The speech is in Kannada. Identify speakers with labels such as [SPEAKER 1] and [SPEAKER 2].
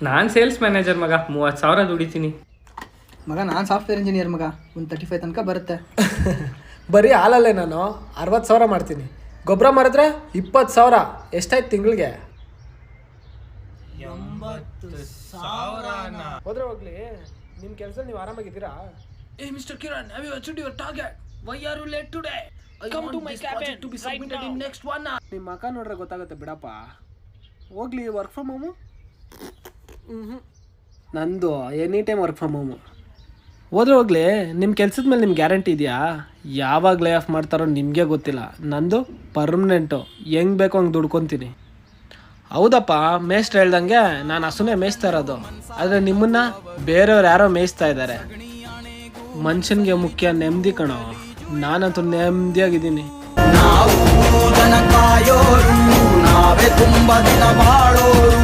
[SPEAKER 1] ನಾನು ಸೇಲ್ಸ್ ಮ್ಯಾನೇಜರ್ ಮಗ, 30,000 ದುಡಿತೀನಿ
[SPEAKER 2] ಮಗ. ನಾನು ಸಾಫ್ಟ್ವೇರ್ ಇಂಜಿನಿಯರ್ ಮಗ, ಒಂದು 35 ತನಕ ಬರುತ್ತೆ.
[SPEAKER 3] ಬರೀ ಹಾಲಲ್ಲೇ ನಾನು 60,000 ಮಾಡ್ತೀನಿ. ಗೊಬ್ಬರ ಮಾರಿದ್ರೆ 20,000. ಎಷ್ಟಾಯ್ತು ತಿಂಗಳಿಗೆ?
[SPEAKER 1] 80,000.
[SPEAKER 3] ಹೋದ್ರೆ ಹೋಗ್ಲಿ, ನಿಮ್ಮ ಕೆಲಸ ನೀವು ಆರಾಮಾಗಿದ್ದೀರಾ?
[SPEAKER 1] Hey Mr. Kiran, have you achieved your target? Why are you late today? Come to my cabin to be submitted in next 1 hour.
[SPEAKER 3] ನಿಮ್ಮ ಮಕ್ಕ ನೋಡ್ರೆ ಗೊತ್ತಾಗುತ್ತೆ ಬಿಡಪ್ಪ. ಹೋಗ್ಲಿ, ವರ್ಕ್ ಫ್ರಮ್ ಹೋಮು? ನಂದು any time work from home. ಹೋದ್ರೆ ಹೋಗ್ಲಿ, ನಿಮ್ಮ ಕೆಲಸದ ಮೇಲೆ ನಿಮ್ಗೆ ಗ್ಯಾರಂಟಿ ಇದೆಯಾ? ಯಾವಾಗ ಲೇ ಆಫ್ ಮಾಡ್ತಾರೋ ನಿಮಗೆ ಗೊತ್ತಿಲ್ಲ. ನಂದು ಪರ್ಮನೆಂಟು, ಹೆಂಗೆ ಬೇಕೋ ಹಂಗೆ ದುಡ್ಕೊತೀನಿ. ಹೌದಪ್ಪ, ಮೇಷ್ಟ್ರು ಹೇಳ್ದಂಗೆ ನಾನು ಹಸುನೇ ಮೇಯಿಸ್ತಾ ಇರೋದು. ಆದರೆ ನಿಮ್ಮನ್ನ ಬೇರೆಯವ್ರು ಯಾರೋ ಮೇಯಿಸ್ತಾ ಇದ್ದಾರೆ. ಮನುಷ್ಯನಿಗೆ ಮುಖ್ಯ ನೆಮ್ಮದಿ ಕಣೋ. ನಾನಂತೂ ನೆಮ್ಮದಿಯಾಗಿದ್ದೀನಿ.
[SPEAKER 4] ನಾವು ಜನ ಕಾಯೋರು, ನಾವೇ ತುಂಬ ದಿನ ಬಾಳೋರು.